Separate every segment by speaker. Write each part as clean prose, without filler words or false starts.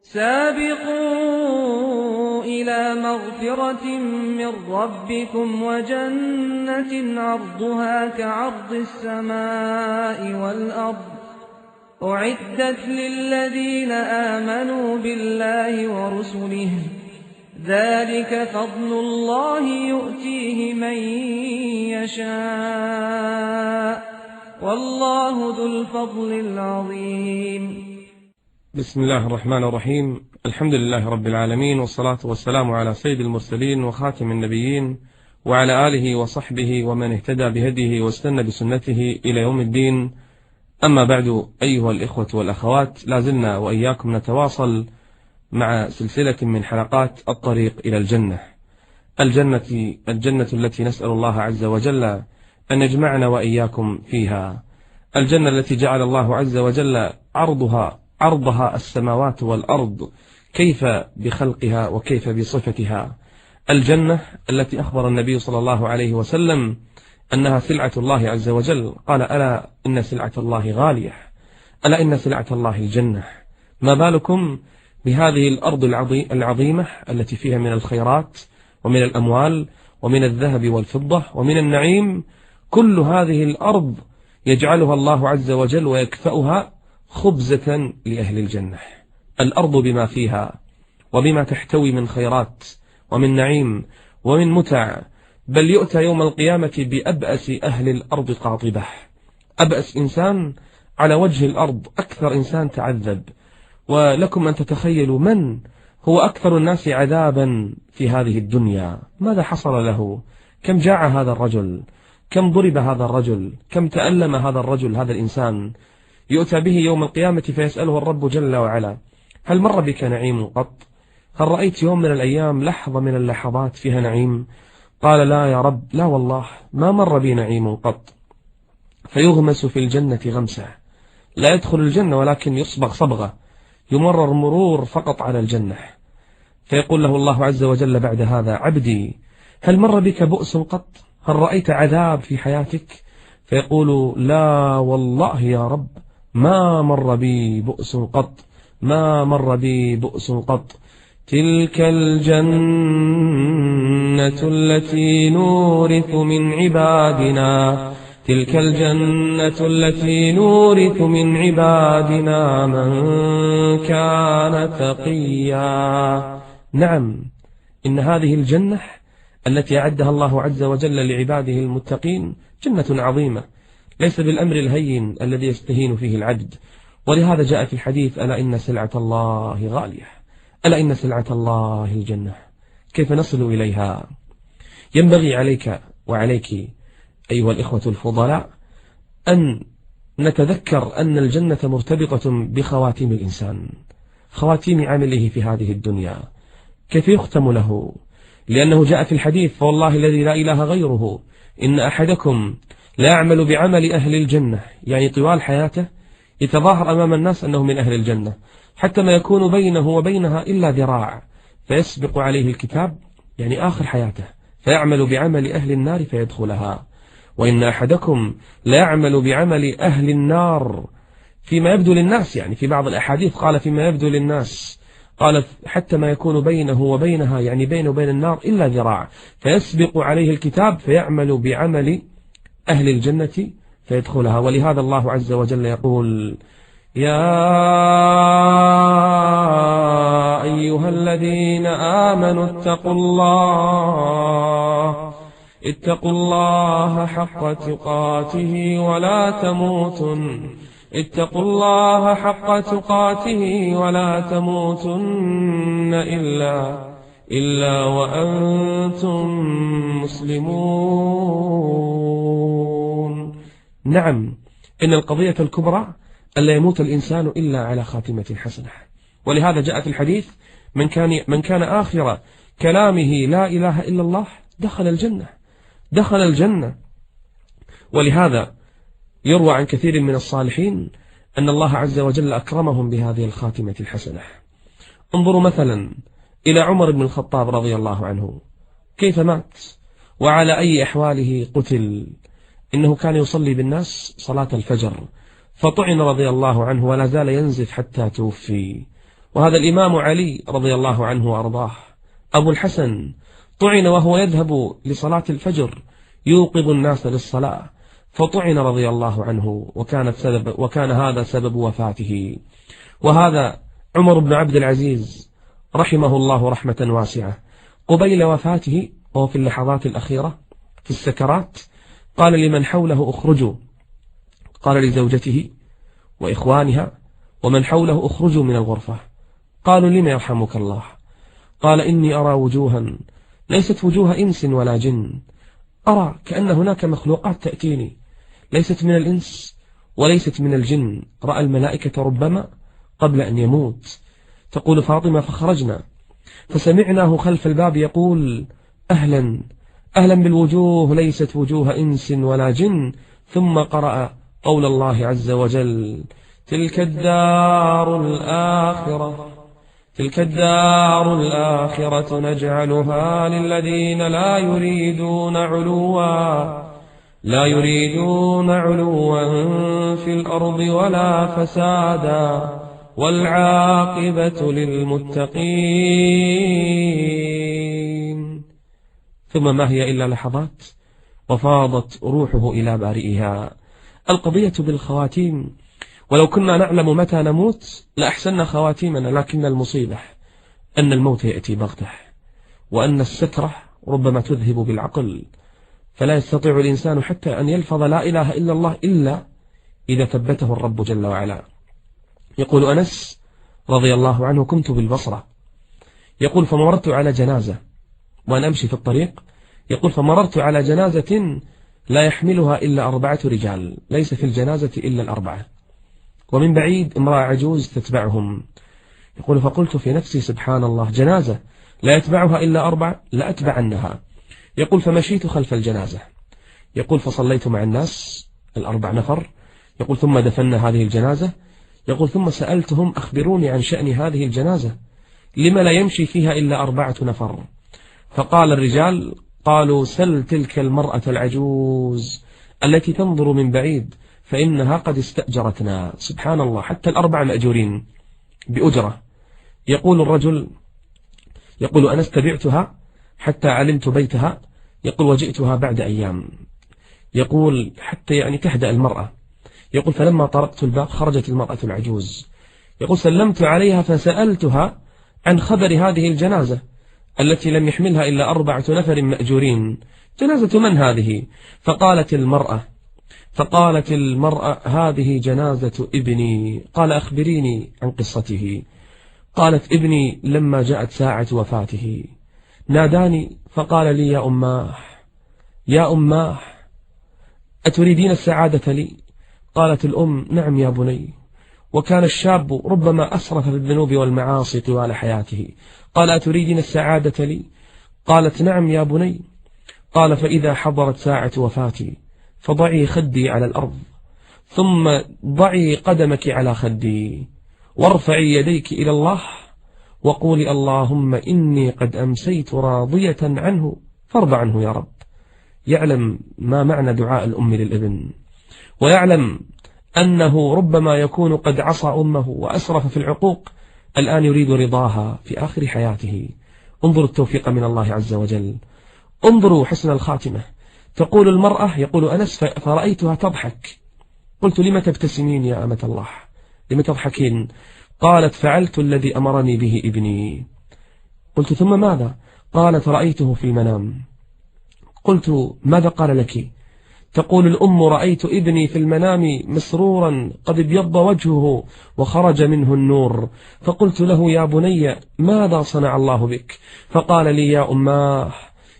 Speaker 1: سابقوا إلى مغفرة من ربكم وجنة عرضها كعرض السماء والأرض أعدت للذين آمنوا بالله ورسله ذلك فضل الله يؤتيه من يشاء والله ذو الفضل العظيم.
Speaker 2: بسم الله الرحمن الرحيم. الحمد لله رب العالمين، والصلاة والسلام على سيد المرسلين وخاتم النبيين وعلى آله وصحبه ومن اهتدى بهديه واستنى بسنته إلى يوم الدين. أما بعد، أيها الإخوة والأخوات، لازلنا وإياكم نتواصل مع سلسلة من حلقات الطريق إلى الجنة. الجنة التي نسأل الله عز وجل أن يجمعنا وإياكم فيها. الجنة التي جعل الله عز وجل عرضها السماوات والأرض، كيف بخلقها وكيف بصفتها. الجنة التي أخبر النبي صلى الله عليه وسلم أنها سلعة الله عز وجل، قال: ألا إن سلعة الله غالية، ألا إن سلعة الله الجنة. ما بالكم بهذه الأرض العظيمة التي فيها من الخيرات ومن الأموال ومن الذهب والفضة ومن النعيم. كل هذه الأرض يجعلها الله عز وجل ويكفأها خبزة لأهل الجنة. الأرض بما فيها وبما تحتوي من خيرات ومن نعيم ومن متع، بل يؤتى يوم القيامة بأبأس أهل الأرض قاطبة. أبأس إنسان على وجه الأرض، أكثر إنسان تعذب. ولكم أن تتخيلوا من هو أكثر الناس عذابا في هذه الدنيا. ماذا حصل له؟ كم جاع هذا الرجل؟ كم ضرب هذا الرجل؟ كم تألم هذا الرجل، هذا الإنسان؟ يؤتى به يوم القيامة فيسأله الرب جل وعلا: هل مر بك نعيم قط؟ هل رأيت يوم من الأيام لحظة من اللحظات فيها نعيم؟ قال: لا يا رب، لا والله ما مر بي نعيم قط. فيغمس في الجنة غمسة، لا يدخل الجنة ولكن يصبغ صبغة، يمرر مرور فقط على الجنة. فيقول له الله عز وجل بعد هذا: عبدي، هل مر بك بؤس قط؟ هل رأيت عذاب في حياتك؟ فيقول: لا والله يا رب ما مر بي بؤس قط، ما مر بي بؤس قط. تلك الجنة التي نورث من عبادنا، تلك الجنة التي نورث من عبادنا من كان تقيا. نعم، إن هذه الجنة التي أعدها الله عز وجل لعباده المتقين جنة عظيمة، ليس بالأمر الهين الذي يستهين فيه العبد. ولهذا جاء في الحديث: ألا إن سلعة الله غالية، ألا إن سلعة الله الجنة. كيف نصل إليها؟ ينبغي عليك وعليك أيها الإخوة الفضلاء أن نتذكر أن الجنة مرتبطة بخواتيم الإنسان، خواتيم عمله في هذه الدنيا، كيف يختم له. لأنه جاء في الحديث: فوالله الذي لا إله غيره إن أحدكم لا يعمل بعمل أهل الجنة، يعني طوال حياته يتظاهر أمام الناس أنه من أهل الجنة، حتى ما يكون بينه وبينها إلا ذراع، فيسبق عليه الكتاب، يعني آخر حياته، فيعمل بعمل أهل النار فيدخلها. وإن أحدكم لا يعمل بعمل أهل النار فيما يبدو للناس، يعني في بعض الأحاديث قال فيما يبدو للناس، قال حتى ما يكون بينه وبينها، يعني بينه وبين النار إلا ذراع، فيسبق عليه الكتاب فيعمل بعمل أهل الجنة فيدخلها. ولهذا الله عز وجل يقول: يا أيها الذين آمنوا اتقوا الله حق تقاته ولا تموتن، اتقوا الله حق تقاته ولا تموتن إلا وأنتم مسلمون. نعم، إن القضية الكبرى ألا يموت الإنسان إلا على خاتمة حسنة. ولهذا جاء في الحديث: من كان آخر كلامه لا إله إلا الله دخل الجنة. ولهذا يروى عن كثير من الصالحين أن الله عز وجل أكرمهم بهذه الخاتمة الحسنة. انظروا مثلا إلى عمر بن الخطاب رضي الله عنه، كيف مات وعلى أي أحواله قتل. إنه كان يصلي بالناس صلاة الفجر، فطعن رضي الله عنه ولا زال ينزف حتى توفي. وهذا الإمام علي رضي الله عنه وأرضاه. أبو الحسن طعن وهو يذهب لصلاة الفجر يوقظ الناس للصلاة، فطعن رضي الله عنه، وكان هذا سبب وفاته. وهذا عمر بن عبد العزيز رحمه الله رحمة واسعة، قبيل وفاته وهو في اللحظات الأخيرة في السكرات قال لمن حوله اخرجوا، قال لزوجته وإخوانها ومن حوله اخرجوا من الغرفة. قالوا لما يرحمك الله؟ قال إني أرى وجوها ليست وجوه إنس ولا جن، أرى كأن هناك مخلوقات تأتيني ليست من الإنس وليست من الجن، رأى الملائكة ربما قبل أن يموت. تقول فاطمة فخرجنا فسمعناه خلف الباب يقول أهلا أهلا بالوجوه ليست وجوه إنس ولا جن، ثم قرأ قول الله عز وجل تلك الدار الآخرة نجعلها للذين لا يريدون علوا في الأرض ولا فسادا والعاقبة للمتقين. ثم ما هي إلا لحظات وفاضت روحه إلى بارئها. القضية بالخواتيم، ولو كنا نعلم متى نموت لأحسننا خواتيمنا، لكن المصيبة أن الموت يأتي بغته، وأن السكرة ربما تذهب بالعقل، فلا يستطيع الإنسان حتى أن يلفظ لا إله إلا الله إلا إذا ثبته الرب جل وعلا. يقول أنس رضي الله عنه كنت بالبصرة، يقول فمررت على جنازة وأنا أمشي في الطريق، يقول فمررت على جنازة لا يحملها إلا 4 رجال، ليس في الجنازة إلا 4، ومن بعيد امرأة عجوز تتبعهم. يقول فقلت في نفسي سبحان الله، جنازة لا يتبعها إلا 4، لأتبعنها. يقول فمشيت خلف الجنازة، يقول فصليت مع الناس 4 نفر، يقول ثم دفنا هذه الجنازة، يقول ثم سألتهم أخبروني عن شأن هذه الجنازة، لما لا يمشي فيها إلا 4 نفر؟ فقال الرجال قالوا سل تلك المرأة العجوز التي تنظر من بعيد فإنها قد استأجرتنا. سبحان الله، حتى 4 مأجورين بأجرة. يقول الرجل، يقول أنا استبعتها حتى علمت بيتها، يقول وجئتها بعد أيام، يقول حتى يعني تهدأ المرأة. يقول فلما طرقت الباب خرجت المرأة العجوز، يقول سلمت عليها فسألتها عن خبر هذه الجنازة التي لم يحملها إلا 4 نفر مأجورين، جنازة من هذه؟ فقالت المرأة هذه جنازة ابني. قال أخبريني عن قصته. قالت ابني لما جاءت ساعة وفاته ناداني فقال لي يا أماه أتريدين السعادة لي؟ قالت الأم نعم يا بني. وكان الشاب ربما أسرف في الذنوب والمعاصي طوال حياته. قال أتريدين السعادة لي؟ قالت نعم يا بني. قال فإذا حضرت ساعة وفاتي فضعي خدي على الأرض، ثم ضعي قدمك على خدي، وارفعي يديك إلى الله وقولي اللهم إني قد أمسيت راضية عنه فارض عنه يا رب. يعلم ما معنى دعاء الأم للابن، ويعلم أنه ربما يكون قد عصى أمه وأسرف في العقوق، الآن يريد رضاها في آخر حياته. انظروا التوفيق من الله عز وجل، انظروا حسن الخاتمة. تقول المرأة، يقول أنس فرأيتها تضحك، قلت لم تبتسمين يا أمة الله، لم تضحكين؟ قالت فعلت الذي أمرني به ابني. قلت ثم ماذا؟ قالت رأيته في المنام. قلت ماذا قال لك؟ تقول الأم رأيت ابني في المنام مسرورا قد ابيض وجهه وخرج منه النور، فقلت له يا بني ماذا صنع الله بك؟ فقال لي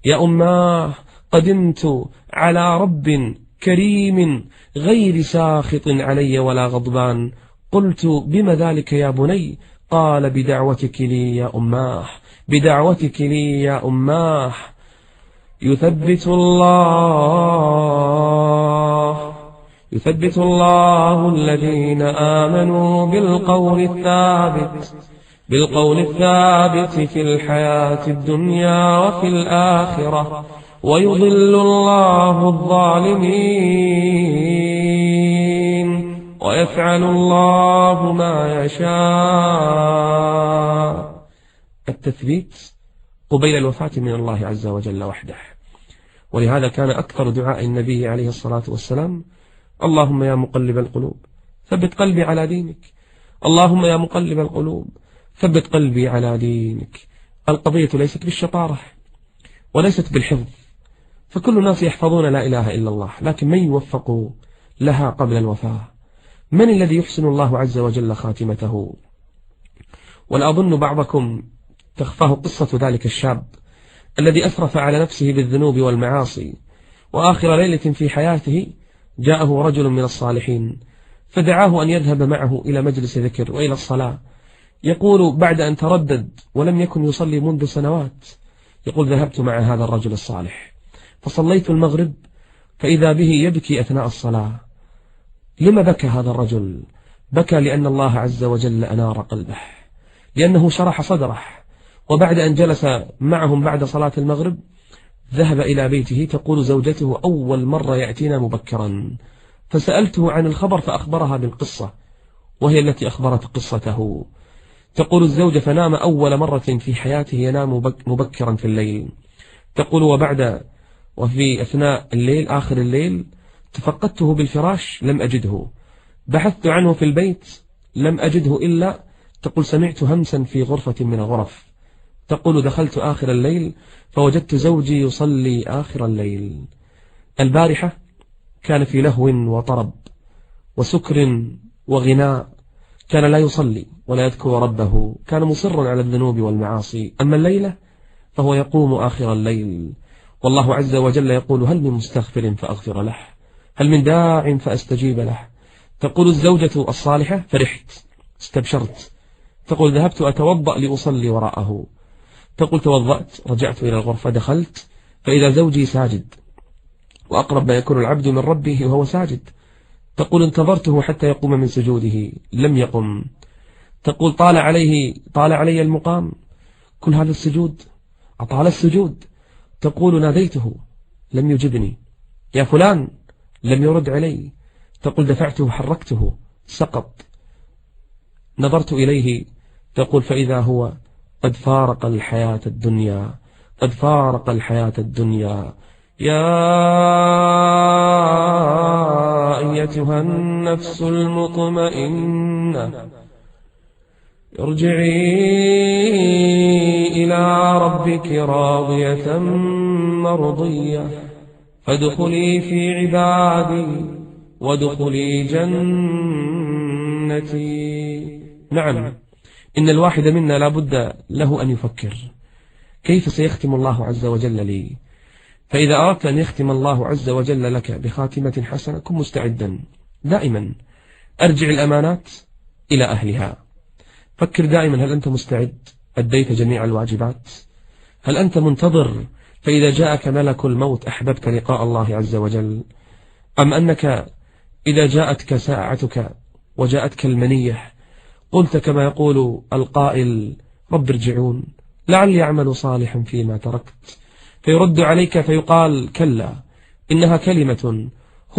Speaker 2: يا أماه قدمت على رب كريم غير ساخط علي ولا غضبان. قلت بما ذلك يا بني؟ قال بدعوتك لي يا أماه، بدعوتك لي يا أماه. يثبت الله الذين آمنوا بالقول الثابت في الحياة الدنيا وفي الآخرة، ويضل الله الظالمين. ويفعل الله ما يشاء. التثبيت قبيل الوفاة من الله عز وجل وحده. ولهذا كان أكثر دعاء النبي عليه الصلاة والسلام: اللهم يا مقلب القلوب ثبت قلبي على دينك. اللهم يا مقلب القلوب ثبت قلبي على دينك. القضية ليست بالشطارة وليست بالحفظ، فكل الناس يحفظون لا إله إلا الله، لكن من يوفق لها قبل الوفاة؟ من الذي يحسن الله عز وجل خاتمته؟ ولا بعضكم تخفاه قصة ذلك الشاب الذي أسرف على نفسه بالذنوب والمعاصي، وآخر ليلة في حياته جاءه رجل من الصالحين فدعاه أن يذهب معه إلى مجلس ذكر وإلى الصلاة. يقول بعد أن تردد ولم يكن يصلي منذ سنوات، يقول ذهبت مع هذا الرجل الصالح فصليت المغرب فإذا به يبكي أثناء الصلاة. لما بكى هذا الرجل؟ بكى لأن الله عز وجل أنار قلبه، لأنه شرح صدره. وبعد أن جلس معهم بعد صلاة المغرب ذهب إلى بيته. تقول زوجته: أول مرة يأتينا مبكرا، فسألته عن الخبر فأخبرها بالقصة، وهي التي أخبرت قصته. تقول الزوجة: فنام أول مرة في حياته ينام مبكرا في الليل. تقول وفي أثناء الليل آخر الليل تفقدته بالفراش لم أجده، بحثت عنه في البيت لم أجده، إلا تقول سمعت همسا في غرفة من الغرف. تقول دخلت آخر الليل فوجدت زوجي يصلي آخر الليل. البارحة كان في لهو وطرب وسكر وغناء، كان لا يصلي ولا يذكر ربه، كان مصرا على الذنوب والمعاصي. أما الليلة فهو يقوم آخر الليل، والله عز وجل يقول: هل من مستغفر فأغفر له، هل من داع فأستجيب له. تقول الزوجة الصالحة: فرحت استبشرت. تقول ذهبت أتوضأ لأصلي وراءه. تقول توضأت رجعت إلى الغرفة دخلت فإذا زوجي ساجد، وأقرب ما يكون العبد من ربه وهو ساجد. تقول انتظرته حتى يقوم من سجوده لم يقم. تقول طال علي المقام، كل هذا السجود أطال السجود. تقول ناديته لم يجبني، يا فلان لم يرد علي. تقول دفعته حركته سقط، نظرت إليه تقول فإذا هو قد فارق الحياة الدنيا، قد فارق الحياة الدنيا. يا أيتها النفس المطمئنة ارجعي إلى ربك راضية مرضية فادخلي في عبادي وادخلي جنتي. نعم، إن الواحد منا لا بد له أن يفكر كيف سيختم الله عز وجل لي. فإذا أردت أن يختم الله عز وجل لك بخاتمة حسنة كن مستعدا دائما. أرجع الأمانات إلى أهلها. فكر دائما، هل أنت مستعد؟ أديت جميع الواجبات؟ هل أنت منتظر فإذا جاءك ملك الموت أحببت لقاء الله عز وجل؟ أم أنك إذا جاءتك ساعتك وجاءتك المنية قلت كما يقول القائل: رب ارجعون لعلي أعمل صالحا فيما تركت، فيرد عليك فيقال: كلا إنها كلمة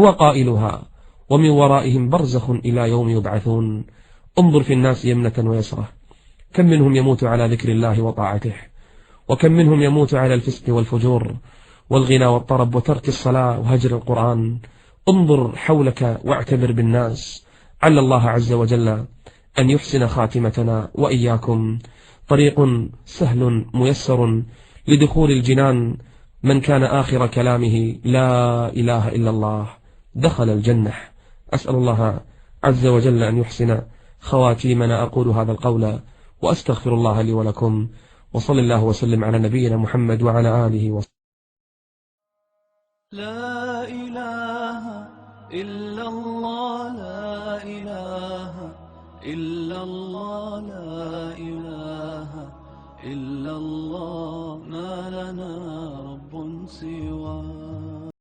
Speaker 2: هو قائلها ومن ورائهم برزخ إلى يوم يبعثون. انظر في الناس يمنة ويسرة، كم منهم يموت على ذكر الله وطاعته، وكم منهم يموت على الفسق والفجور والغنى والطرب وترك الصلاة وهجر القرآن. انظر حولك واعتبر بالناس، عل الله عز وجل أن يحسن خاتمتنا وإياكم. طريق سهل ميسر لدخول الجنان، من كان آخر كلامه لا إله إلا الله دخل الجنة. أسأل الله عز وجل أن يحسن خواتيمنا. أقول هذا القول وأستغفر الله لي ولكم، وصل الله وسلم على نبينا محمد وعلى آله وصحبه.
Speaker 3: لا إله إلا الله، لا إله إلا الله، لا إله إلا الله، ما لنا رب سواه.